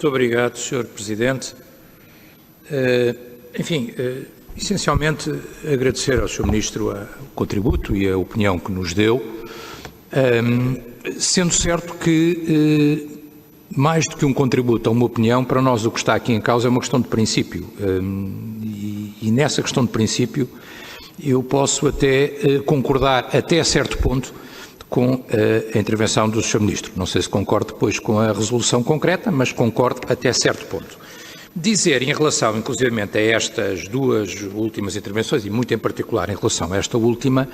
Muito obrigado, Sr. Presidente. Essencialmente agradecer ao Sr. Ministro o contributo e a opinião que nos deu, sendo certo que mais do que um contributo a uma opinião, para nós o que está aqui em causa é uma questão de princípio, e nessa questão de princípio eu posso até concordar até certo ponto com a intervenção do Sr. Ministro. Não sei se concordo depois com a resolução concreta, mas concordo até certo ponto. Dizer em relação, inclusivamente, a estas duas últimas intervenções, e muito em particular em relação a esta última,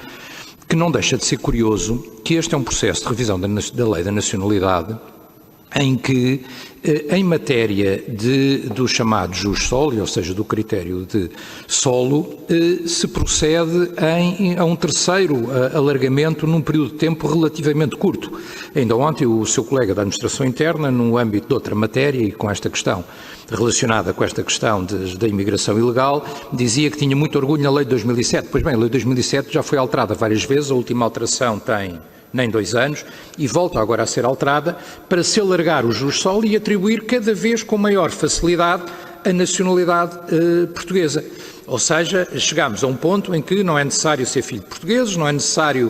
que não deixa de ser curioso que este é um processo de revisão da Lei da Nacionalidade em que, em matéria do chamado jus soli, ou seja, do critério de solo, se procede a um terceiro alargamento num período de tempo relativamente curto. Ainda ontem o seu colega da Administração Interna, no âmbito de outra matéria e com esta questão relacionada com esta questão da imigração ilegal, dizia que tinha muito orgulho na Lei de 2007. Pois bem, a Lei de 2007 já foi alterada várias vezes, a última alteração tem nem 2 anos, e volta agora a ser alterada para se alargar o jus soli e atribuir cada vez com maior facilidade a nacionalidade portuguesa. Ou seja, chegamos a um ponto em que não é necessário ser filho de portugueses, não é necessário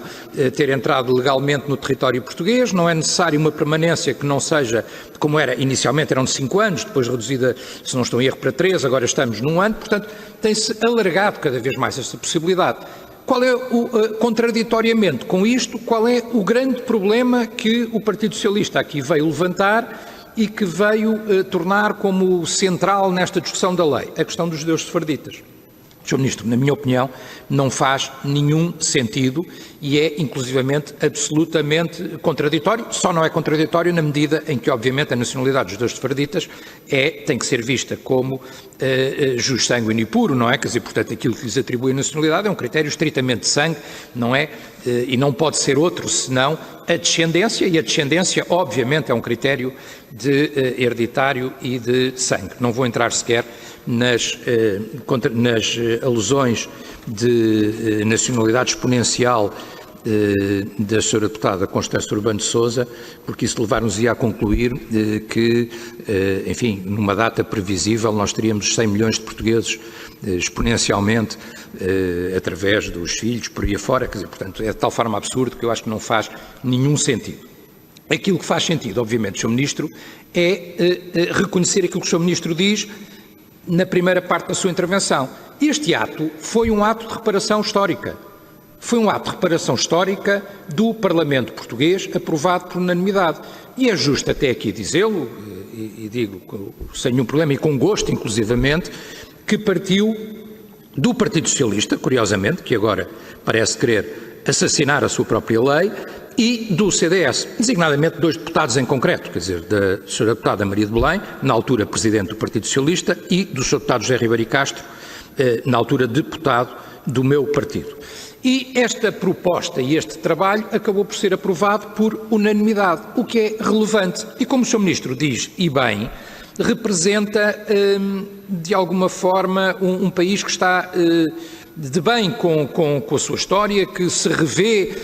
ter entrado legalmente no território português, não é necessário uma permanência que não seja, como era inicialmente, eram de 5 anos, depois reduzida, se não estou em erro, para 3, agora estamos num ano, portanto, tem-se alargado cada vez mais esta possibilidade. Qual é, contraditoriamente com isto, qual é o grande problema que o Partido Socialista aqui veio levantar e que veio tornar como central nesta discussão da lei? A questão dos judeus sefarditas. Sr. Ministro, na minha opinião, não faz nenhum sentido e é, inclusivamente, absolutamente contraditório. Só não é contraditório na medida em que, obviamente, a nacionalidade dos judeus sefarditas tem que ser vista como jus sanguíneo e puro, não é? Quer dizer, portanto, aquilo que lhes atribui a nacionalidade é um critério estritamente de sangue, não é? E não pode ser outro senão a descendência, e a descendência, obviamente, é um critério de hereditário e de sangue. Não vou entrar sequer nas alusões de nacionalidade exponencial da Sra. Deputada Constância Urbano de Sousa, porque isso levar-nos-ia a concluir que, enfim, numa data previsível nós teríamos 100 milhões de portugueses exponencialmente através dos filhos, por aí afora, quer dizer, portanto, é de tal forma absurdo que eu acho que não faz nenhum sentido. Aquilo que faz sentido, obviamente, Sr. Ministro, é reconhecer aquilo que o Sr. Ministro diz na primeira parte da sua intervenção. Este ato foi um ato de reparação histórica. Foi um ato de reparação histórica do Parlamento português, aprovado por unanimidade. E é justo até aqui dizê-lo, e digo sem nenhum problema e com gosto, inclusivamente, que partiu do Partido Socialista, curiosamente, que agora parece querer assassinar a sua própria lei, e do CDS, designadamente 2 deputados em concreto, quer dizer, da Sra. Deputada Maria de Belém, na altura Presidente do Partido Socialista, e do Sr. Deputado José Ribeiro Castro, na altura Deputado do meu partido. E esta proposta e este trabalho acabou por ser aprovado por unanimidade, o que é relevante. E como o Sr. Ministro diz, e bem, representa, de alguma forma, um país que está de bem com a sua história, que se revê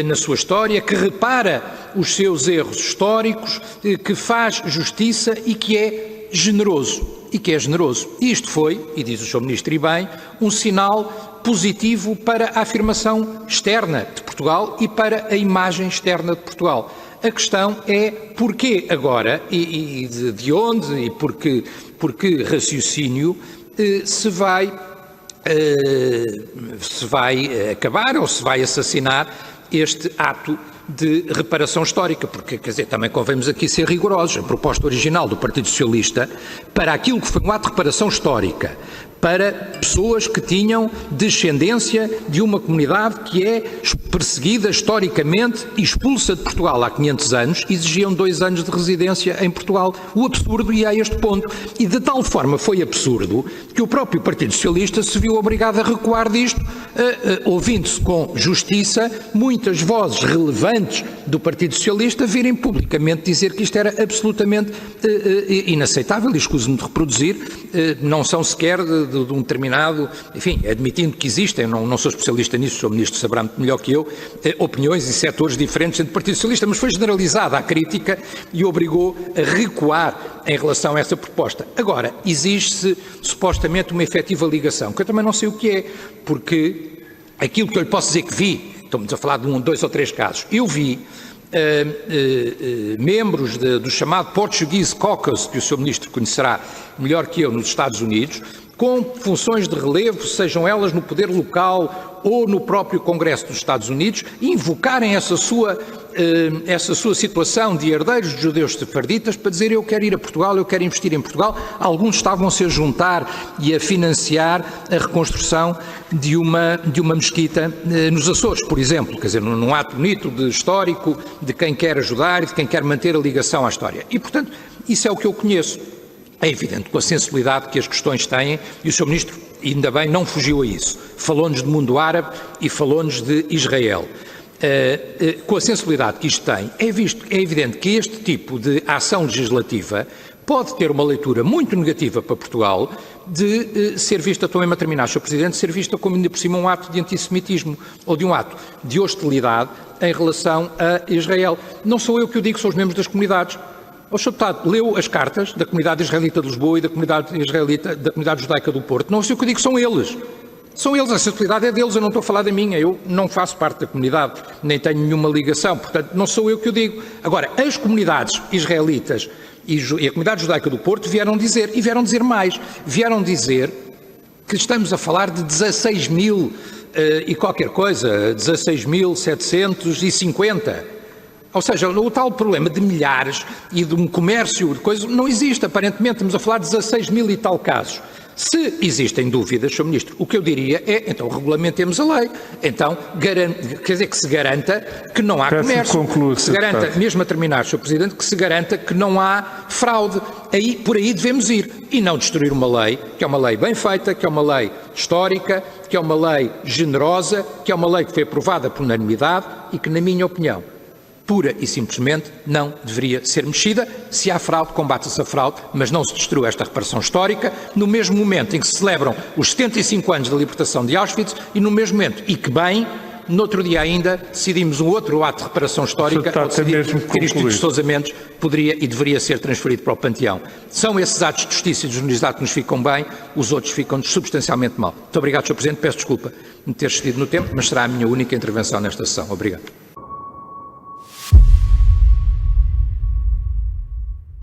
na sua história, que repara os seus erros históricos, que faz justiça e que é generoso. E isto foi, e diz o Sr. Ministro e bem, um sinal positivo para a afirmação externa de Portugal e para a imagem externa de Portugal. A questão é porquê agora e de onde e por que raciocínio se vai acabar ou se vai assassinar este ato de reparação histórica, porque, quer dizer, também convemos aqui ser rigorosos. A proposta original do Partido Socialista para aquilo que foi um ato de reparação histórica, para pessoas que tinham descendência de uma comunidade que é perseguida historicamente e expulsa de Portugal há 500 anos, exigiam 2 anos de residência em Portugal. O absurdo ia a este ponto. E de tal forma foi absurdo que o próprio Partido Socialista se viu obrigado a recuar disto, ouvindo-se com justiça muitas vozes relevantes do Partido Socialista virem publicamente dizer que isto era absolutamente inaceitável, e escuso-me de reproduzir, não são sequer de um determinado, enfim, admitindo que existem, não sou especialista nisso, o Sr. Ministro saberá muito melhor que eu, opiniões e setores diferentes entre o Partido Socialista, mas foi generalizada a crítica e obrigou a recuar em relação a essa proposta. Agora, exige-se supostamente uma efetiva ligação, que eu também não sei o que é, porque aquilo que eu lhe posso dizer que vi, estamos a falar de 1, 2 ou 3 casos, eu vi membros do chamado Portuguese Caucus, que o Sr. Ministro conhecerá melhor que eu, nos Estados Unidos, com funções de relevo, sejam elas no poder local ou no próprio Congresso dos Estados Unidos, invocarem essa sua situação de herdeiros de judeus sefarditas para dizer eu quero ir a Portugal, eu quero investir em Portugal. Alguns estavam-se a juntar e a financiar a reconstrução de uma mesquita nos Açores, por exemplo, quer dizer, num ato bonito, histórico, de quem quer ajudar e de quem quer manter a ligação à história. E, portanto, isso é o que eu conheço. É evidente, com a sensibilidade que as questões têm, e o Sr. Ministro, ainda bem, não fugiu a isso. Falou-nos do mundo árabe e falou-nos de Israel. Com a sensibilidade que isto tem, é evidente que este tipo de ação legislativa pode ter uma leitura muito negativa para Portugal de ser vista, estou mesmo a terminar, Sr. Presidente, ser vista como ainda por cima um ato de antissemitismo ou de um ato de hostilidade em relação a Israel. Não sou eu que o digo, são os membros das comunidades. O Sr. Deputado leu as cartas da comunidade israelita de Lisboa e da comunidade judaica do Porto. Não sei o que eu digo, são eles. São eles, a sensibilidade é deles, eu não estou a falar da minha, eu não faço parte da comunidade, nem tenho nenhuma ligação, portanto não sou eu que o digo. Agora, as comunidades israelitas e a comunidade judaica do Porto vieram dizer, e vieram dizer mais, vieram dizer que estamos a falar de 16 mil e qualquer coisa, 16.750. Ou seja, o tal problema de milhares e de um comércio de coisas não existe, aparentemente, estamos a falar de 16 mil e tal casos. Se existem dúvidas, Sr. Ministro, o que eu diria é, então, regulamentemos a lei. Então, quer dizer, que se garanta que não há comércio. Que se garanta, mesmo a terminar, Sr. Presidente, que se garanta que não há fraude. Por aí devemos ir. E não destruir uma lei, que é uma lei bem feita, que é uma lei histórica, que é uma lei generosa, que é uma lei que foi aprovada por unanimidade e que, na minha opinião, pura e simplesmente não deveria ser mexida. Se há fraude, combate-se a fraude, mas não se destrua esta reparação histórica no mesmo momento em que se celebram os 75 anos da libertação de Auschwitz e no mesmo momento, e que bem, no outro dia ainda decidimos um outro ato de reparação histórica, ao decidir que Aristides de Sousa Mendes poderia e deveria ser transferido para o Panteão. São esses atos de justiça e de generosidade que nos ficam bem, os outros ficam-nos substancialmente mal. Muito obrigado, Sr. Presidente, peço desculpa de me ter excedido no tempo, mas será a minha única intervenção nesta sessão. Obrigado.